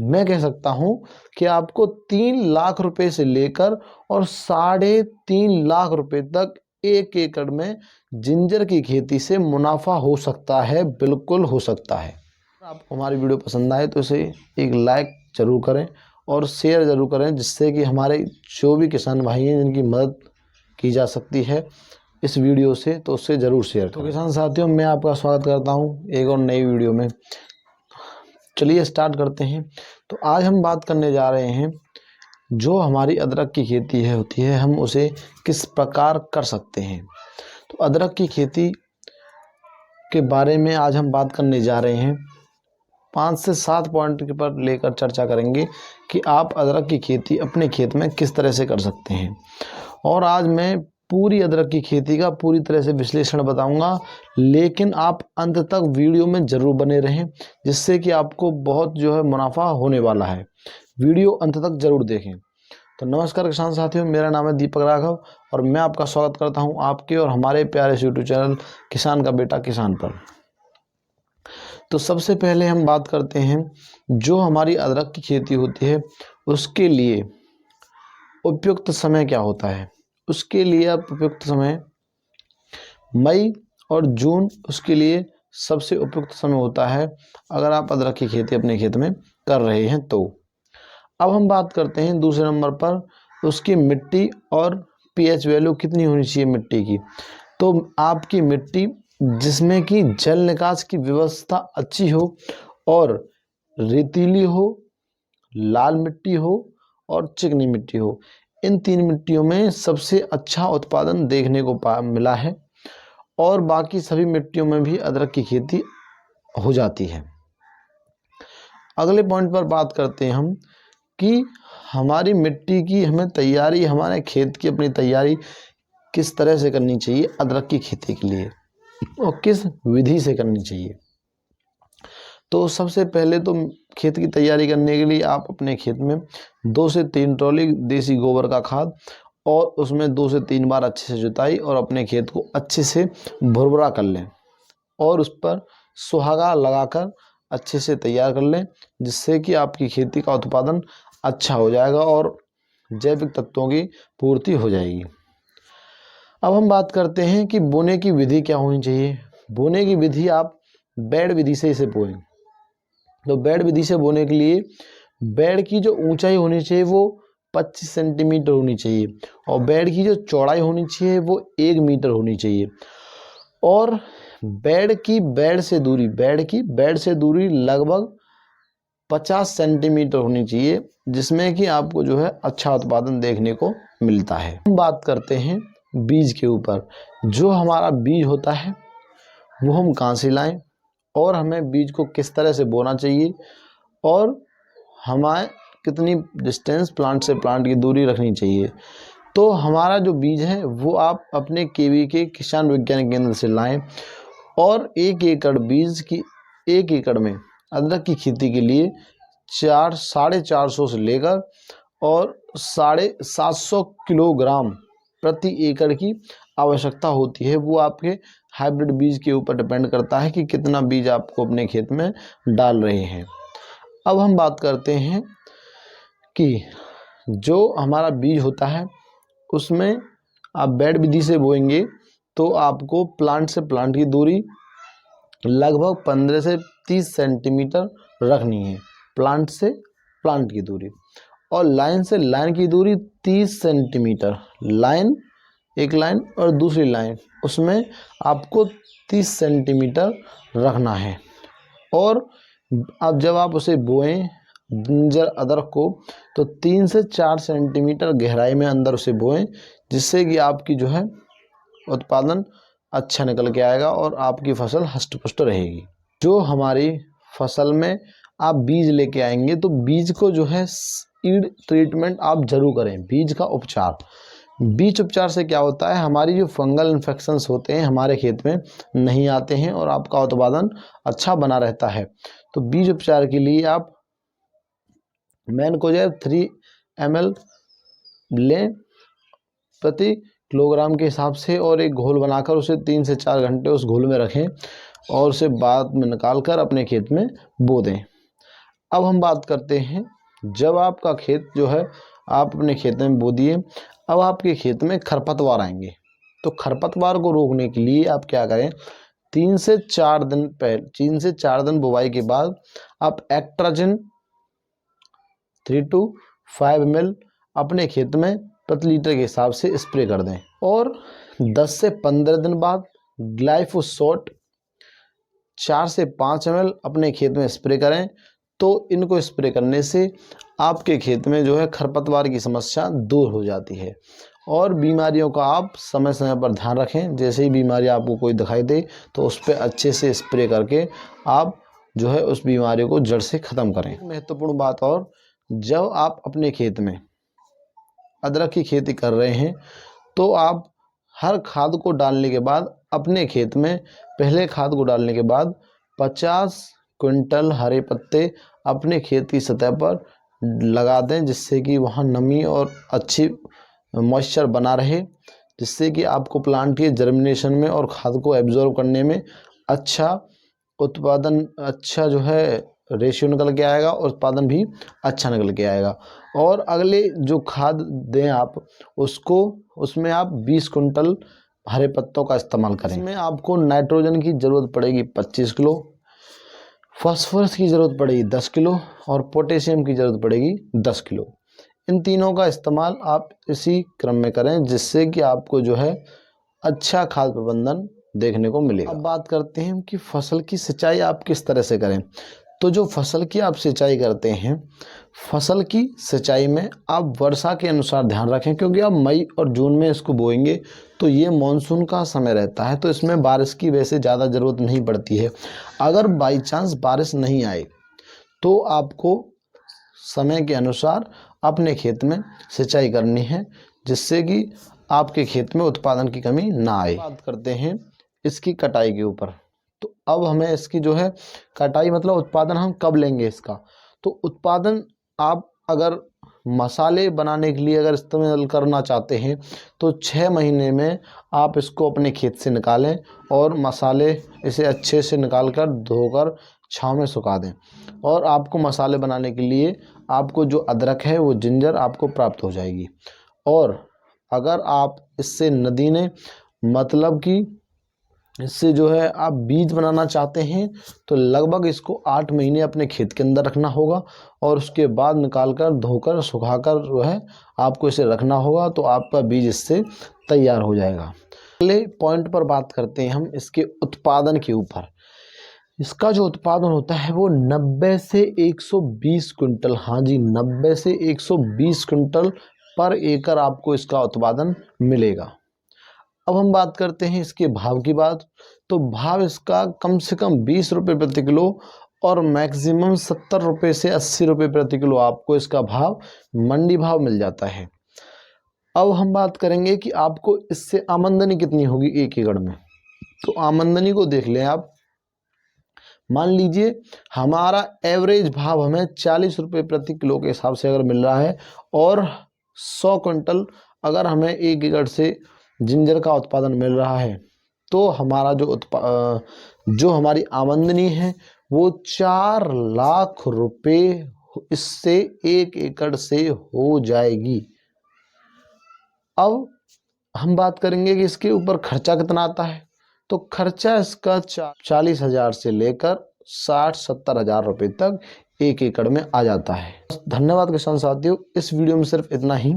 मैं कह सकता हूं कि आपको 3 लाख रुपए से लेकर और 3.5 लाख रुपए तक 1 एकड़ में जिंजर की खेती से मुनाफा हो सकता है, बिल्कुल हो सकता है। आपको हमारी वीडियो पसंद आए तो इसे एक लाइक जरूर करें और शेयर जरूर करें, जिससे कि हमारे जो भी किसान भाई हैं जिनकी मदद की जा सकती है इस वीडियो से, तो उससे ज़रूर शेयर करें। तो किसान साथियों, मैं आपका स्वागत करता हूं एक और नई वीडियो में। चलिए स्टार्ट करते हैं। तो आज हम बात करने जा रहे हैं जो हमारी अदरक की खेती होती है, हम उसे किस प्रकार कर सकते हैं। तो अदरक की खेती के बारे में आज हम बात करने जा रहे हैं। 5 से 7 पॉइंट के पर लेकर चर्चा करेंगे कि आप अदरक की खेती अपने खेत में किस तरह से कर सकते हैं। और आज मैं पूरी अदरक की खेती का पूरी तरह से विश्लेषण बताऊंगा, लेकिन आप अंत तक वीडियो में ज़रूर बने रहें, जिससे कि आपको बहुत मुनाफा होने वाला है। वीडियो अंत तक ज़रूर देखें। तो नमस्कार किसान साथियों, मेरा नाम है दीपक राघव और मैं आपका स्वागत करता हूं आपके और हमारे प्यारे यूट्यूब चैनल किसान का बेटा किसान पर। तो सबसे पहले हम बात करते हैं जो हमारी अदरक की खेती होती है उसके लिए उपयुक्त समय क्या होता है। उसके लिए आप उपयुक्त समय मई और जून उसके लिए सबसे उपयुक्त समय होता है, अगर आप अदरक की खेती अपने खेत में कर रहे हैं तो। अब हम बात करते हैं दूसरे नंबर पर उसकी मिट्टी और पीएच वैल्यू कितनी होनी चाहिए मिट्टी की। तो आपकी मिट्टी जिसमें कि जल निकास की व्यवस्था अच्छी हो और रेतीली हो, लाल मिट्टी हो और चिकनी मिट्टी हो, इन 3 मिट्टियों में सबसे अच्छा उत्पादन देखने को मिला है। और बाकी सभी मिट्टियों में भी अदरक की खेती हो जाती है। अगले पॉइंट पर बात करते हैं हम कि हमारी मिट्टी की हमें तैयारी, हमारे खेत की अपनी तैयारी किस तरह से करनी चाहिए अदरक की खेती के लिए और किस विधि से करनी चाहिए। तो सबसे पहले तो खेत की तैयारी करने के लिए आप अपने खेत में 2 से 3 ट्रॉली देसी गोबर का खाद और उसमें 2 से 3 बार अच्छे से जुताई और अपने खेत को अच्छे से भुरभुरा कर लें और उस पर सुहागा लगाकर अच्छे से तैयार कर लें, जिससे कि आपकी खेती का उत्पादन अच्छा हो जाएगा और जैविक तत्वों की पूर्ति हो जाएगी। अब हम बात करते हैं कि बोने की विधि क्या होनी चाहिए। बोने की विधि आप बेड विधि से इसे बोएं। तो बेड विधि से बोने के लिए बेड की जो ऊंचाई होनी चाहिए वो 25 सेंटीमीटर होनी चाहिए और बेड की जो चौड़ाई होनी चाहिए वो 1 मीटर होनी चाहिए। और बेड की बेड से दूरी लगभग 50 सेंटीमीटर होनी चाहिए, जिसमें कि आपको अच्छा उत्पादन देखने को मिलता है। हम बात करते हैं बीज के ऊपर। जो हमारा बीज होता है वो हम कहाँ से लाएं और हमें बीज को किस तरह से बोना चाहिए और हमें कितनी डिस्टेंस प्लांट से प्लांट की दूरी रखनी चाहिए। तो हमारा जो बीज है वो आप अपने केवी के किसान विज्ञान केंद्र से लाएं और 1 एकड़ में अदरक की खेती के लिए 450 से लेकर और 750 किलोग्राम प्रति एकड़ की आवश्यकता होती है। वो आपके हाइब्रिड बीज के ऊपर डिपेंड करता है कि कितना बीज आपको अपने खेत में डाल रहे हैं। अब हम बात करते हैं कि जो हमारा बीज होता है उसमें आप बेड विधि से बोएंगे तो आपको प्लांट से प्लांट की दूरी लगभग 15 से 30 सेंटीमीटर रखनी है, प्लांट से प्लांट की दूरी। और लाइन से लाइन की दूरी 30 सेंटीमीटर, एक लाइन और दूसरी लाइन उसमें आपको 30 सेंटीमीटर रखना है। और अब जब आप उसे बोएं जिंजर अदरक को तो 3 से 4 सेंटीमीटर गहराई में अंदर उसे बोएं, जिससे कि आपकी उत्पादन अच्छा निकल के आएगा और आपकी फसल हष्ट पुष्ट रहेगी। जो हमारी फसल में आप बीज लेके आएंगे तो बीज को सीड ट्रीटमेंट आप जरूर करें। बीज उपचार से क्या होता है, हमारी जो फंगल इन्फेक्शंस होते हैं हमारे खेत में नहीं आते हैं और आपका उत्पादन अच्छा बना रहता है। तो बीज उपचार के लिए आप मैनकोजेब 3 ml लें प्रति किलोग्राम के हिसाब से और एक घोल बनाकर उसे 3 से 4 घंटे उस घोल में रखें और उसे बाद में निकाल कर अपने खेत में बो दें। अब हम बात करते हैं, जब आपका खेत जो है आप अपने खेत में बो दिए, अब आपके खेत में खरपतवार आएंगे। तो खरपतवार को रोकने के लिए आप क्या करें, 3 से 4 दिन बुवाई के बाद आप एक्ट्राजिन 3 to 5 ml अपने खेत में प्रति लीटर के हिसाब से स्प्रे कर दें। और 10 से 15 दिन बाद ग्लाइफोसैट 4 से 5 ml अपने खेत में स्प्रे करें। तो इनको स्प्रे करने से आपके खेत में जो है खरपतवार की समस्या दूर हो जाती है। और बीमारियों का आप समय समय पर ध्यान रखें, जैसे ही बीमारी आपको कोई दिखाई दे तो उस पर अच्छे से स्प्रे करके आप जो है उस बीमारी को जड़ से ख़त्म करें। महत्वपूर्ण बात, और जब आप अपने खेत में अदरक की खेती कर रहे हैं तो आप हर खाद को डालने के बाद अपने खेत में पहले खाद को डालने के बाद 50 क्विंटल हरे पत्ते अपने खेत की सतह पर लगा दें, जिससे कि वहाँ नमी और अच्छी मॉइस्चर बना रहे, जिससे कि आपको प्लांट के जर्मिनेशन में और खाद को एब्जॉर्ब करने में अच्छा उत्पादन, अच्छा जो है रेशियो निकल के आएगा और उत्पादन भी अच्छा निकल के आएगा। और अगले जो खाद दें आप उसमें आप 20 कुंटल हरे पत्तों का इस्तेमाल करें। इसमें आपको नाइट्रोजन की ज़रूरत पड़ेगी 25 किलो, फास्फोरस की ज़रूरत पड़ेगी 10 किलो और पोटेशियम की ज़रूरत पड़ेगी 10 किलो। इन तीनों का इस्तेमाल आप इसी क्रम में करें, जिससे कि आपको जो है अच्छा खाद प्रबंधन देखने को मिलेगा। अब बात करते हैं कि फसल की सिंचाई आप किस तरह से करें। तो जो फसल की आप सिंचाई करते हैं, फसल की सिंचाई में आप वर्षा के अनुसार ध्यान रखें, क्योंकि आप मई और जून में इसको बोएंगे तो ये मानसून का समय रहता है, तो इसमें बारिश की वैसे ज़्यादा ज़रूरत नहीं पड़ती है। अगर बाई चांस बारिश नहीं आए तो आपको समय के अनुसार अपने खेत में सिंचाई करनी है, जिससे कि आपके खेत में उत्पादन की कमी ना आए। बात करते हैं इसकी कटाई के ऊपर। तो अब हमें इसकी जो है कटाई मतलब उत्पादन हम कब लेंगे इसका। तो उत्पादन आप अगर मसाले बनाने के लिए अगर इस्तेमाल करना चाहते हैं तो 6 महीने में आप इसको अपने खेत से निकालें और मसाले इसे अच्छे से निकाल कर धोकर छाँव में सुखा दें। और आपको मसाले बनाने के लिए आपको जो अदरक है वो जिंजर आपको प्राप्त हो जाएगी। और अगर आप इससे नदीने मतलब कि इससे जो है आप बीज बनाना चाहते हैं तो लगभग इसको 8 महीने अपने खेत के अंदर रखना होगा और उसके बाद निकाल कर धोकर सुखाकर जो है आपको इसे रखना होगा, तो आपका बीज इससे तैयार हो जाएगा। अगले पॉइंट पर बात करते हैं हम इसके उत्पादन के ऊपर। इसका जो उत्पादन होता है वो 90 से 120 क्विंटल, हाँ जी 90 से 120 क्विंटल पर एकड़ आपको इसका उत्पादन मिलेगा। अब हम बात करते हैं इसके भाव की बात। तो भाव इसका कम से कम 20 रुपये प्रति किलो और मैक्सिमम 70 रुपये से 80 रुपये प्रति किलो आपको इसका भाव मंडी भाव मिल जाता है। अब हम बात करेंगे कि आपको इससे आमदनी कितनी होगी 1 एकड़ में। तो आमदनी को देख लें आप, मान लीजिए हमारा एवरेज भाव हमें 40 रुपये प्रति किलो के हिसाब से अगर मिल रहा है और 100 क्विंटल अगर हमें 1 एकड़ से जिंजर का उत्पादन मिल रहा है, तो हमारा जो हमारी आमदनी है वो 4 लाख रुपए इससे 1 एकड़ से हो जाएगी। अब हम बात करेंगे कि इसके ऊपर खर्चा कितना आता है। तो खर्चा इसका 40,000 से लेकर 60-70 हज़ार रुपये तक 1 एकड़ में आ जाता है। धन्यवाद किसान साथियों, इस वीडियो में सिर्फ इतना ही।